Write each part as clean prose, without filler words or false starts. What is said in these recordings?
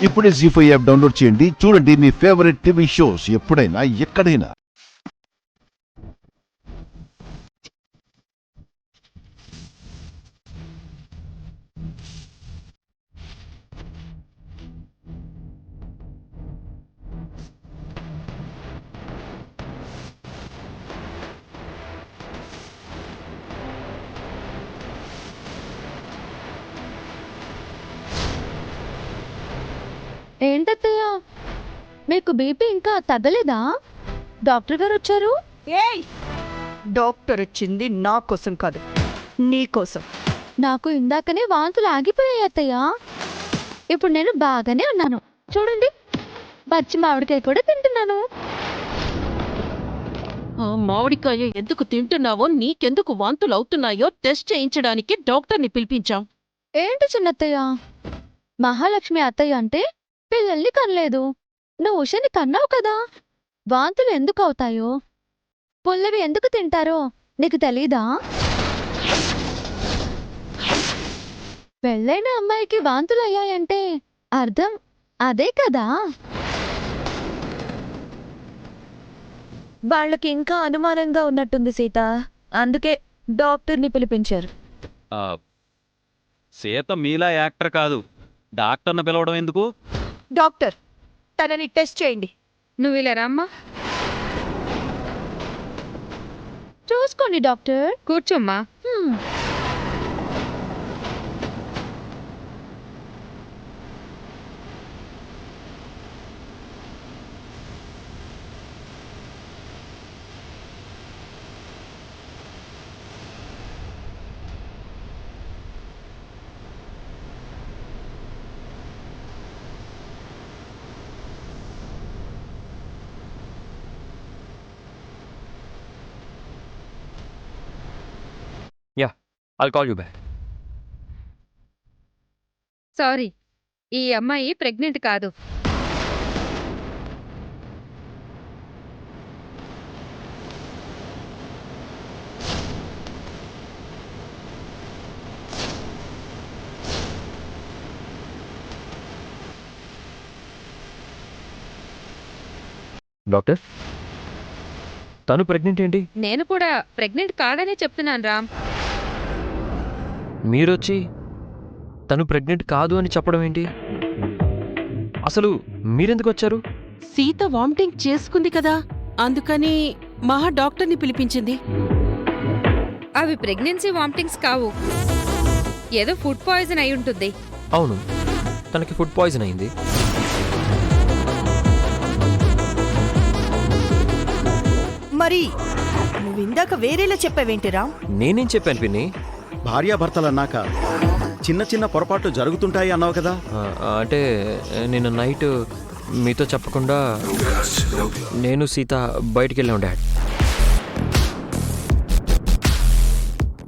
ఇప్పుడే జీ5 app download చేయండి. చూడండి మీ ఫేవరెట్ టీవీ షోస్ ఎప్పుడైనా ఎక్కడైనా. ఏంటత్తయ్య, మీకు బీపీ ఇంకా తగ్గలేదా? డాక్టర్ గారు వచ్చారు. ఏయ్, డాక్టర్ వచ్చింది నా కోసం కాదు, నీ కోసం. నాకు ఇందాకనే వాంతులు ఆగిపోయాయి అత్తయ్య. ఇప్పుడు నేను బాగానే ఉన్నాను. చూడండి, పచ్చి మామిడికాయ కూడా తింటున్నాను. ఆ మామిడికాయ ఎందుకు తింటున్నావో, నీకెందుకు వాంతులు అవుతున్నాయో టెస్ట్ చేయించడానికి డాక్టర్ని పిలిపించాం. ఏంటి చిన్నత్తయ్య, మహాలక్ష్మి అత్తయ్య అంటే పిల్లల్ని కనలేదు. నువ్వు ఉషని కన్నావు కదా. వాంతులు ఎందుకు అవుతాయో, పుల్లవి ఎందుకు తింటారో నీకు తెలీదా? పెళ్ళైన అమ్మాయికి వాంతులు అయ్యాయంటే అర్థం అదే కదా. వాళ్ళకి ఇంకా అనుమానంగా ఉన్నట్టుంది సీత, అందుకే డాక్టర్ని పిలిపించారు. సీత మీలా యాక్టర్ కాదు, డాక్టర్ని పిలవడం ఎందుకు? డాక్టర్, తనని టెస్ట్ చేయండి. నువ్వు ఇలా రామ్మా, చూసుకోండి డాక్టర్. కూర్చోమ్మా. హ్మ్. I'll call you back. Sorry, ఈ అమ్మాయి ప్రెగ్నెంట్ కాదు. డాక్టర్, తను ప్రెగ్నెంట్ ఏంటి? నేను కూడా ప్రెగ్నెంట్ కాదనే చెప్తున్నాను రామ్. మీరొచ్చి తను ప్రెగ్నెంట్ కాదు అని చెప్పడం ఏంటి? అసలు మీరెందుకు వచ్చారు? సీత వామిటింగ్ చేసుకుంది కదా, అందుకని మహా డాక్టర్ని పిలిపించింది. అవి ప్రెగ్నెన్సీ వామిటింగ్స్ కావు, ఏదో ఫుడ్ పాయిజన్ అయి ఉంటుంది. అవును, తనకి ఫుడ్ పాయిజన్ అయింది. మరి నువ్వు ఇందాక వేరేలా చెప్పావేంటిరా? నేనేం చెప్పాను పిన్ని? భార్యాభర్తలన్నాక చిన్న చిన్న పొరపాట్లు జరుగుతుంటాయి అన్నావు కదా. అంటే నిన్న నైట్ మీతో చెప్పకుండా నేను సీత బయటికి వెళ్ళాం డాడ్.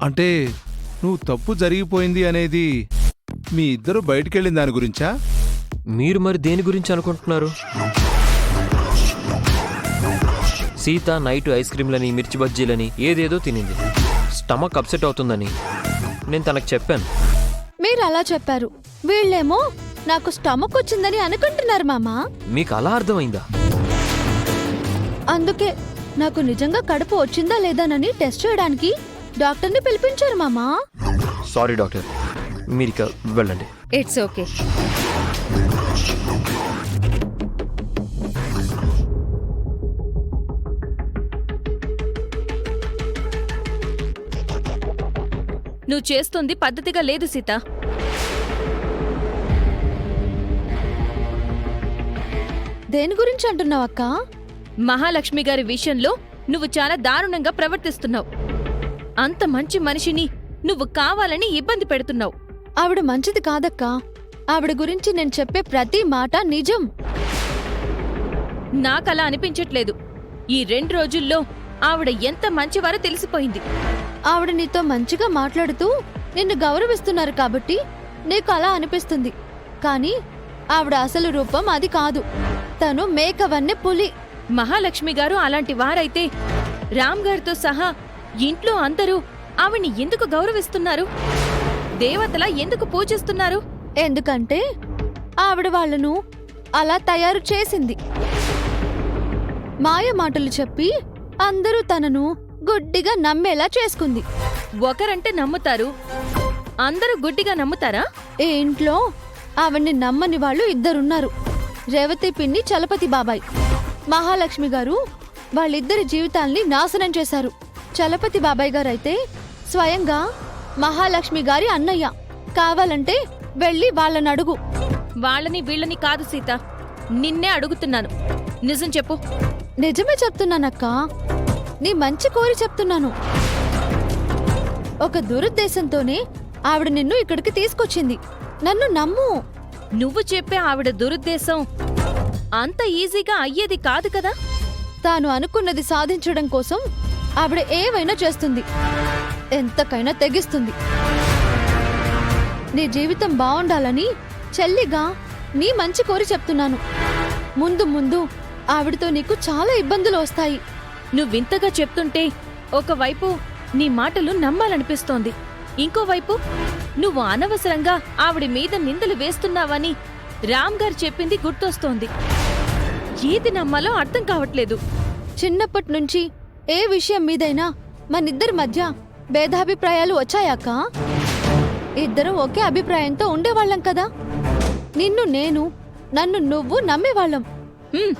అంటే నువ్వు తప్పు జరిగిపోయింది అనేది మీ ఇద్దరు బయటికెళ్ళిన దాని గురించా? మీరు మరి దేని గురించి అనుకుంటున్నారు? సీత నైట్ ఐస్ క్రీమ్లని, మిర్చి బజ్జీలని ఏదేదో తినింది. స్టమక్ అప్సెట్ అవుతుందని నేను తనకు చెప్పాను. మీరు అలా చెప్పారు, వీళ్ళేమో నాకు స్టమక్ వచ్చిందని అనుకుంటున్నారు మామా. మీకు అలా అర్థమైందా? అందుకే నాకు నిజంగా కడుపు వచ్చిందా లేదానని టెస్ట్ చేయడానికి డాక్టర్ని పిలిపించారు మామా. సారీ డాక్టర్, మీరిక వెళ్ళండి. It's okay. నువ్వు చేస్తుంది పద్ధతిగా లేదు సీత. దేని గురించి అంటున్నావు అక్క? మహాలక్ష్మి గారి విషయంలో నువ్వు చాలా దారుణంగా ప్రవర్తిస్తున్నావు. అంత మంచి మనిషిని నువ్వు కావాలని ఇబ్బంది పెడుతున్నావు. ఆవిడ మంచిది కాదక్క. ఆవిడ గురించి నేను చెప్పే ప్రతి మాట నిజం. నాకలా అనిపించట్లేదు. ఈ 2 రోజుల్లో ఆవిడ ఎంత మంచివారో తెలిసిపోయింది. ఆవిడ నీతో మంచిగా మాట్లాడుతూ నిన్ను గౌరవిస్తున్నారు కాబట్టి నీకు అలా అనిపిస్తుంది. కానీ ఆవిడ అసలు రూపం అది కాదు. తను మేకవన్నె పులి. మహాలక్ష్మి గారు అలాంటి వారైతే రామ్ గారితో సహా ఇంట్లో అందరూ ఆవిడ్ని ఎందుకు గౌరవిస్తున్నారు? దేవతలా ఎందుకు పూజిస్తున్నారు? ఎందుకంటే ఆవిడ వాళ్ళను అలా తయారు చేసింది. మాయ మాటలు చెప్పి అందరూ తనను గుడ్డిగా నమ్మేలా చేసుకుంది. ఒకరంటే నమ్ముతారు, అందరూ గుడ్డిగా నమ్ముతారా? ఈ ఇంట్లో ఆవిడ్ని నమ్మని వాళ్ళు ఇద్దరున్నారు. రేవతి పిన్ని, చలపతి బాబాయ్. మహాలక్ష్మి గారు వాళ్ళిద్దరి జీవితాల్ని నాశనం చేశారు. చలపతి బాబాయ్ గారైతే స్వయంగా మహాలక్ష్మి గారి అన్నయ్య. కావాలంటే వెళ్ళి వాళ్ళని అడుగు. వాళ్ళని వీళ్ళని కాదు సీత, నిన్నే అడుగుతున్నాను. నిజం చెప్పు. నిజమే చెప్తున్నానక్కా, నీ మంచి కోరి చెప్తున్నాను. ఒక దురుద్దేశంతోనే ఆవిడ నిన్ను ఇక్కడికి తీసుకొచ్చింది. నన్ను నమ్ము. నువ్వు చెప్పే ఆవిడ దురుద్దేశం అంత ఈజీగా అయ్యేది కాదు కదా. తాను అనుకున్నది సాధించడం కోసం ఆవిడ ఏవైనా చేస్తుంది, ఎంతకైనా తెగిస్తుంది. నీ జీవితం బావుండాలని చెల్లిగా నీ మంచి కోరి చెప్తున్నాను. ముందు ముందు ఆవిడతో నీకు చాలా ఇబ్బందులు వస్తాయి. నువ్వింతగా చెప్తుంటే ఒకవైపు నీ మాటలు నమ్మాలనిపిస్తోంది, ఇంకోవైపు నువ్వు అనవసరంగా ఆవిడ మీద నిందలు వేస్తున్నావని రామ్ గారు చెప్పింది గుర్తొస్తోంది. ఏది నమ్మాలో అర్థం కావట్లేదు. చిన్నప్పటి నుంచి ఏ విషయం మీదైనా మనిద్దరి మధ్య భేదాభిప్రాయాలు వచ్చాయాక ఇద్దరం ఒకే అభిప్రాయంతో ఉండేవాళ్ళం కదా. నిన్ను నేను, నన్ను నువ్వు నమ్మేవాళ్ళం. హ్మ్,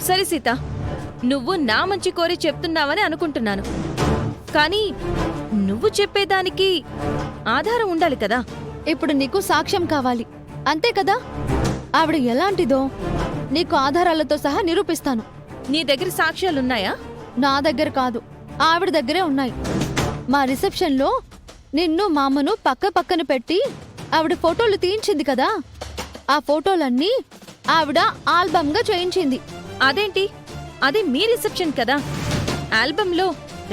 సరే సీత, నువ్వు నా మంచి కోరి చెప్తున్నావని అనుకుంటున్నాను. కానీ నువ్వు చెప్పేదానికి ఆధారం ఉండాలి కదా. ఇప్పుడు నీకు సాక్ష్యం కావాలి, అంతే కదా. ఆవిడ ఎలాంటిదో నీకు ఆధారాలతో సహా నిరూపిస్తాను. నీ దగ్గర సాక్ష్యాలున్నాయా? నా దగ్గర కాదు, ఆవిడ దగ్గరే ఉన్నాయి. మా రిసెప్షన్లో నిన్ను మామను పక్క పక్కన పెట్టి ఆవిడ ఫోటోలు తీయించింది కదా, ఆ ఫోటోలన్నీ ఆవిడ ఆల్బమ్గా చేయించింది. అదేంటి, అది మీ రిసెప్షన్ కదా. ఆల్బంలో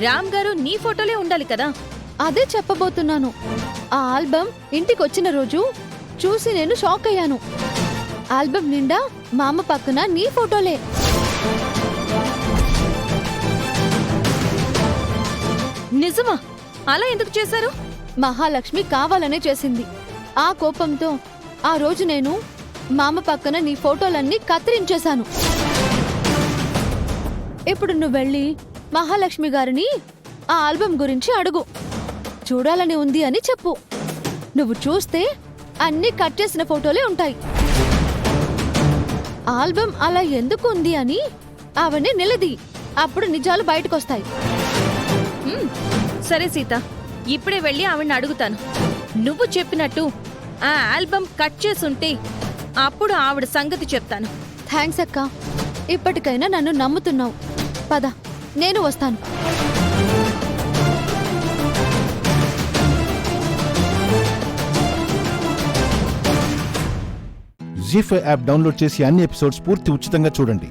రామ్ గారు నీ ఫోటోలే ఉండాలి కదా. అదే చెప్పబోతున్నాను. ఆ ఆల్బమ్ ఇంటికొచ్చిన రోజు చూసి నేను షాక్ అయ్యాను. ఆల్బమ్ నిండా మామ పక్కన నీ ఫోటోలే. నిజమా? అలా ఎందుకు చేశారు? మహాలక్ష్మి కావాలనే చేసింది. ఆ కోపంతో ఆ రోజు నేను మామ పక్కన నీ ఫోటోలన్నీ కత్తిరించేశాను. ఇప్పుడు నువ్వు వెళ్ళి మహాలక్ష్మి గారిని ఆ ఆల్బమ్ గురించి అడుగు. చూడాలని ఉంది అని చెప్పు. నువ్వు చూస్తే అన్నీ కట్ చేసిన ఫోటోలే ఉంటాయి. ఆల్బమ్ అలా ఎందుకు ఉంది అని అవన్నీ నిలది. అప్పుడు నిజాలు బయటకొస్తాయి. హ్మ్, సరే సీత, ఇప్పుడే వెళ్ళి ఆవిడ్ని అడుగుతాను. నువ్వు చెప్పినట్టు ఆ ఆల్బమ్ కట్ చేసుంటే అప్పుడు ఆవిడ సంగతి చెప్తాను. థ్యాంక్స్ అక్క, ఇప్పటికైనా నన్ను నమ్ముతున్నావు. పద, నేను వస్తాను. జీ5 యాప్ డౌన్లోడ్ చేసి అన్ని ఎపిసోడ్స్ పూర్తి ఉచితంగా చూడండి.